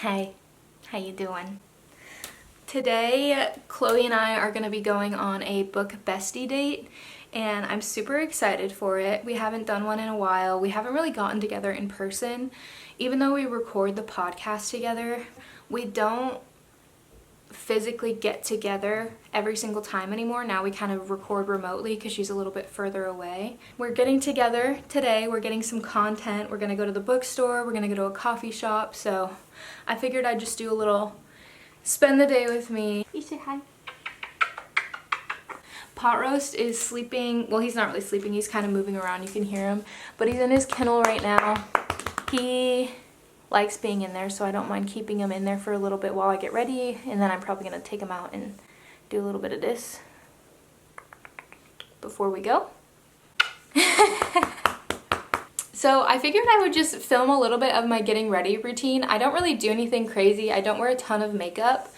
Hey, how you doing? Today, Chloe and I are going to be going on a book bestie date, and I'm super excited for it. We haven't done one in a while. We haven't really gotten together in person. Even though we record the podcast together, we don't physically get together every single time anymore. Now we kind of record remotely because she's a little bit further away. We're getting together today. We're getting some content. We're going to go to the bookstore. We're going to go to a coffee shop. So I figured I'd just do a little spend the day with me. You say hi. Pot Roast is sleeping. Well, he's not really sleeping. He's kind of moving around. You can hear him. But he's in his kennel right now. He likes being in there, so I don't mind keeping him in there for a little bit while I get ready. And then I'm probably going to take him out and do a little bit of this before we go. So I figured I would just film a little bit of my getting ready routine. I don't really do anything crazy. I don't wear a ton of makeup,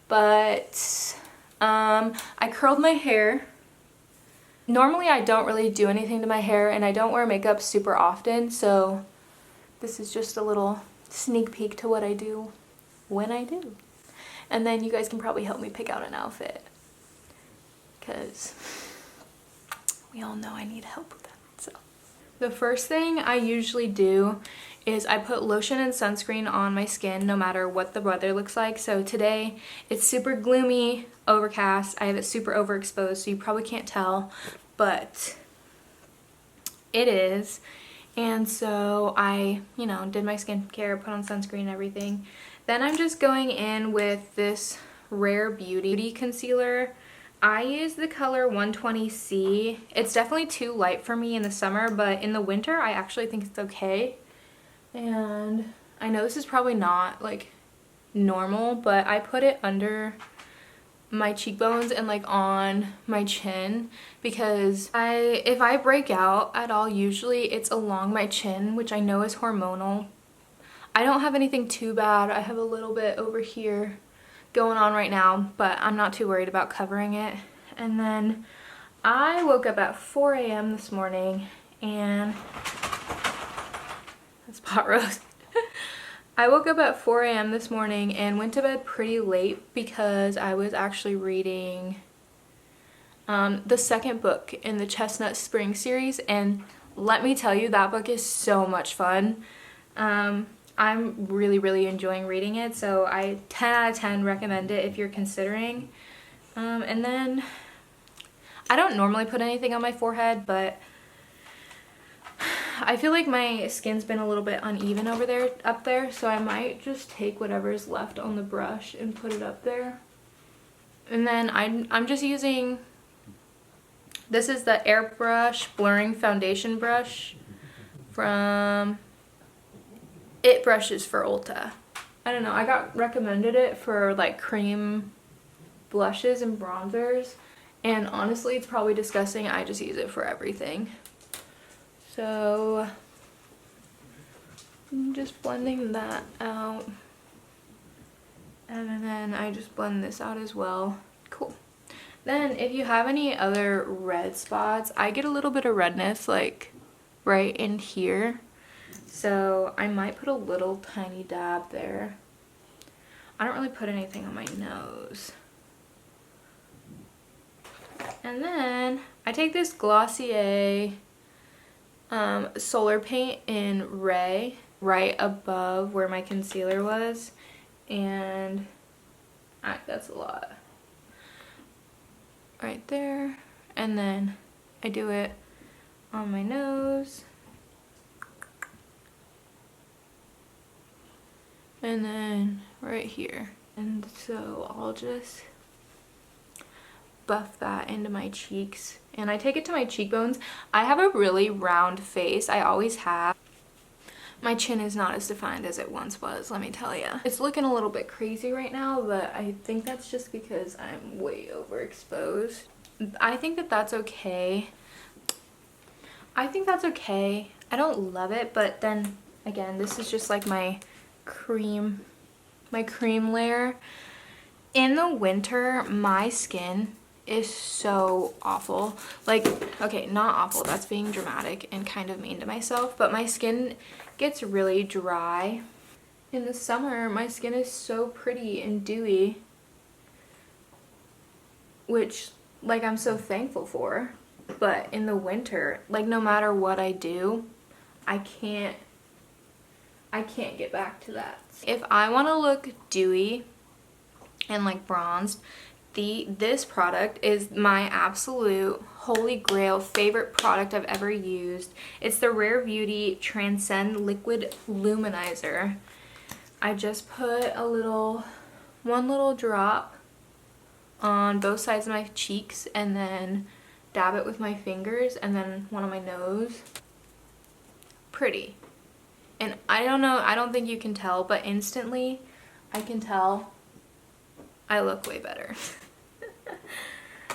but I curled my hair. Normally I don't really do anything to my hair, and I don't wear makeup super often, so this is just a little sneak peek to what I do when I do. And then you guys can probably help me pick out an outfit, because we all know I need help with that. So the first thing I usually do is I put lotion and sunscreen on my skin no matter what the weather looks like. So today it's super gloomy, overcast. I have it super overexposed, so you probably can't tell, but it is. And so I, did my skincare, put on sunscreen and everything. Then I'm just going in with this Rare Beauty concealer. I use the color 120C. It's definitely too light for me in the summer, but in the winter I actually think it's okay. And I know this is probably not like normal, but I put it under my cheekbones and like on my chin, because if I break out at all, usually it's along my chin, which I know is hormonal. I don't have anything too bad. I have a little bit over here going on right now, but I'm not too worried about covering it. And then I woke up at 4 a.m. this morning, and that's Pot Roast. I woke up at 4 a.m. this morning and went to bed pretty late because I was actually reading the second book in the Chestnut Spring series, and let me tell you, that book is so much fun. I'm really enjoying reading it, so I 10 out of 10 recommend it if you're considering. And then I don't normally put anything on my forehead, but I feel like my skin's been a little bit uneven up there, so I might just take whatever's left on the brush and put it up there. And then I'm just using, this is the Airbrush Blurring Foundation Brush from It Brushes for Ulta. I don't know, I got recommended it for like cream blushes and bronzers, and honestly it's probably disgusting. I just use it for everything. So I'm just blending that out, and then I just blend this out as well. Cool. Then if you have any other red spots, I get a little bit of redness like right in here, so I might put a little tiny dab there. I don't really put anything on my nose. And then I take this Glossier Solar Paint in Ray right above where my concealer was, and that's a lot right there, and then I do it on my nose, and then right here, and so I'll just buff that into my cheeks, and I take it to my cheekbones. I have a really round face. I always have. My chin is not as defined as it once was, let me tell you. It's looking a little bit crazy right now, but I think that's just because I'm way overexposed. I think that that's okay. I think that's okay. I don't love it, but then again, this is just like my cream layer. In the winter, my skin is so awful. Like, okay, not awful, that's being dramatic and kind of mean to myself, but my skin gets really dry In the summer, my skin is so pretty and dewy, which, like, I'm so thankful for. But in the winter, like, no matter what I do, I can't get back to that. If I want to look dewy and like bronzed, this product is my absolute holy grail favorite product I've ever used. It's the Rare Beauty Transcend Liquid Luminizer. I just put one little drop on both sides of my cheeks and then dab it with my fingers and then one on my nose. Pretty. And I don't know, I don't think you can tell, but instantly I can tell I look way better.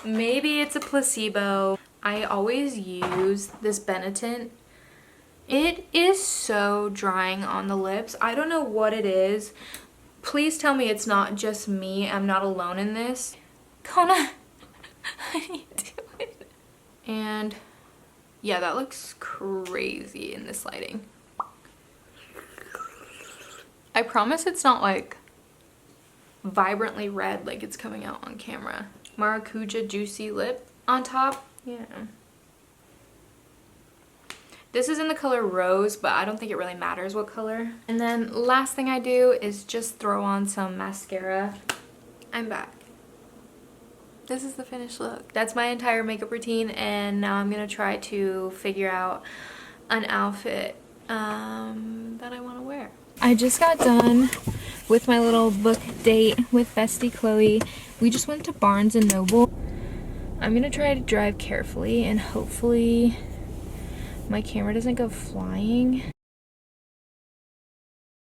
Maybe it's a placebo. I always use this Benetint. It is so drying on the lips. I don't know what it is. Please tell me it's not just me. I'm not alone in this. Kona, how do you do it? And yeah, that looks crazy in this lighting. I promise it's not like vibrantly red like it's coming out on camera. Maracuja Juicy Lip on top. Yeah. This is in the color Rose, but I don't think it really matters what color. And then last thing I do is just throw on some mascara. I'm back. This is the finished look. That's my entire makeup routine, and now I'm gonna try to figure out an outfit that I want to wear. I just got done with my little book date with Bestie Chloe. We just went to Barnes & Noble. I'm gonna try to drive carefully and hopefully my camera doesn't go flying.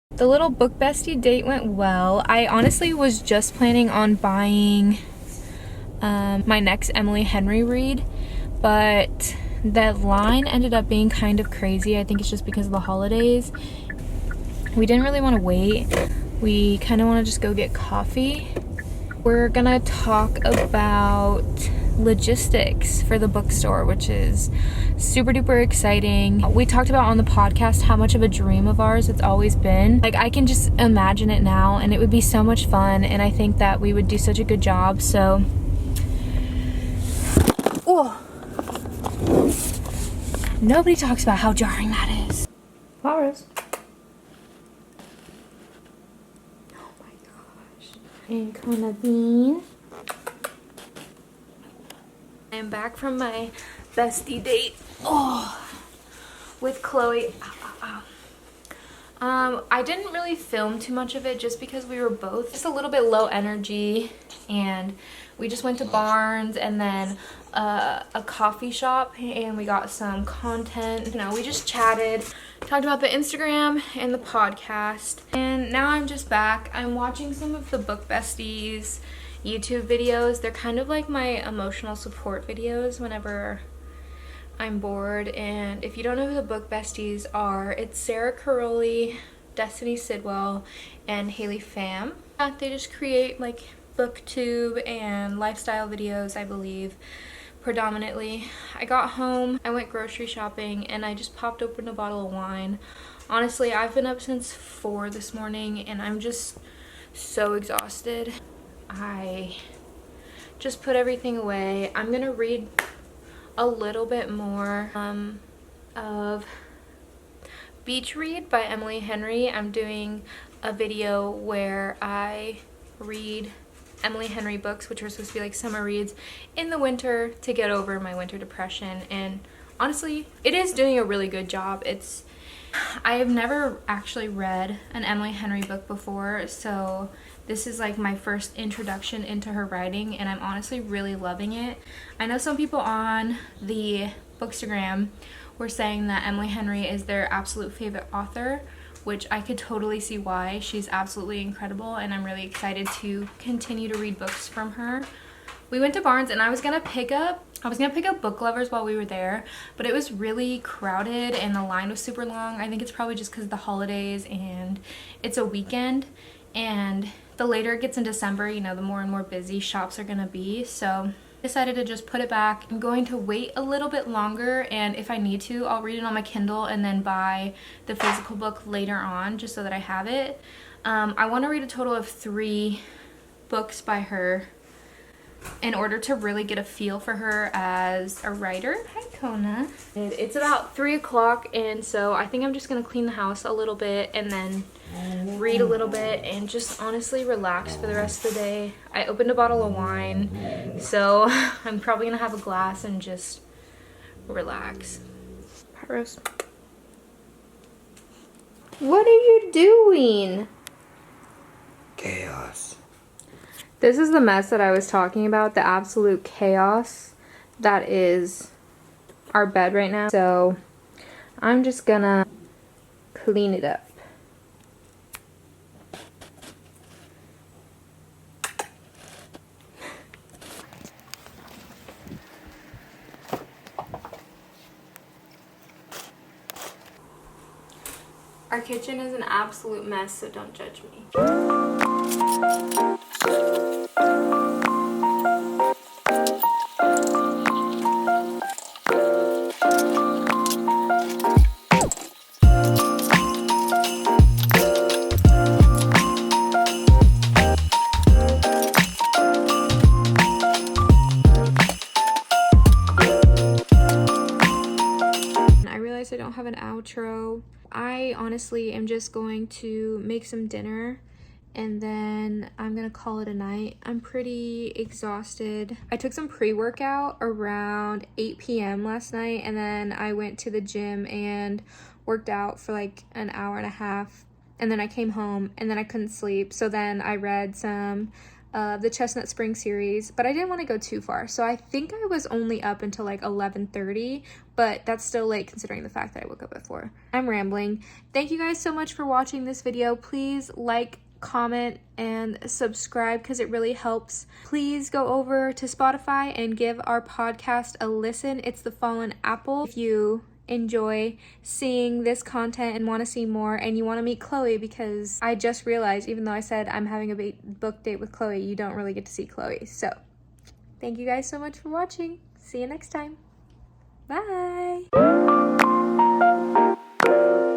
The little book bestie date went well. I honestly was just planning on buying my next Emily Henry read, but that line ended up being kind of crazy. I think it's just because of the holidays. We didn't really want to wait. We kind of want to just go get coffee. We're gonna talk about logistics for the bookstore, which is super duper exciting. We talked about on the podcast how much of a dream of ours it's always been. Like, I can just imagine it now, and it would be so much fun, and I think that we would do such a good job. So nobody talks about how jarring that is. Flowers. And Kona Bean. I am back from my bestie date. With Chloe. I didn't really film too much of it just because we were both just a little bit low energy, and we just went to Barnes and then a coffee shop, and we got some content. You know, we just chatted, talked about the Instagram and the podcast, and now I'm just back. I'm watching some of the Book Besties YouTube videos. They're kind of like my emotional support videos whenever I'm bored. And if you don't know who the Book Besties are, it's Sarah Caroli, Destiny Sidwell, and Haley Pham. They just create like booktube and lifestyle videos, I believe, predominantly. I got home, I went grocery shopping, and I just popped open a bottle of wine. Honestly, I've been up since 4 this morning, and I'm just so exhausted. I just put everything away. I'm gonna read a little bit more of Beach Read by Emily Henry. I'm doing a video where I read Emily Henry books, which are supposed to be like summer reads in the winter to get over my winter depression, and honestly it is doing a really good job. I have never actually read an Emily Henry book before, so this is like my first introduction into her writing, and I'm honestly really loving it. I know some people on the Bookstagram were saying that Emily Henry is their absolute favorite author, which I could totally see why. She's absolutely incredible, and I'm really excited to continue to read books from her. We went to Barnes, and I was gonna pick up Book Lovers while we were there, but it was really crowded and the line was super long. I think it's probably just because of the holidays and it's a weekend, and the later it gets in December, you know, the more and more busy shops are gonna be. So Decided to just put it back. I'm going to wait a little bit longer, and if I need to, I'll read it on my Kindle and then buy the physical book later on just so that I have it. I want to read a total of 3 books by her in order to really get a feel for her as a writer. Hi, Kona. It's about 3 o'clock, and so I think I'm just gonna clean the house a little bit and then read a little bit and just honestly relax for the rest of the day. I opened a bottle of wine, so I'm probably gonna have a glass and just relax. Hi, Rose. What are you doing? Chaos. This is the mess that I was talking about, the absolute chaos that is our bed right now. So I'm just gonna clean it up. Our kitchen is an absolute mess, so don't judge me. I realized I don't have an outro. I honestly am just going to make some dinner and then I'm gonna call it a night. I'm pretty exhausted. I took some pre-workout around 8 p.m. last night, and then I went to the gym and worked out for like an hour and a half, and then I came home and then I couldn't sleep, so then I read some the Chestnut Spring series, but I didn't want to go too far, so I think I was only up until like 11:30, but that's still late considering the fact that I woke up at 4. I'm rambling. Thank you guys so much for watching this video. Please like, comment, and subscribe because it really helps. Please go over to Spotify and give our podcast a listen. It's The Fallen Apple. If you enjoy seeing this content and want to see more and you want to meet Chloe, because I just realized, even though I said I'm having a book date with Chloe, you don't really get to see Chloe. So thank you guys so much for watching. See you next time. Bye.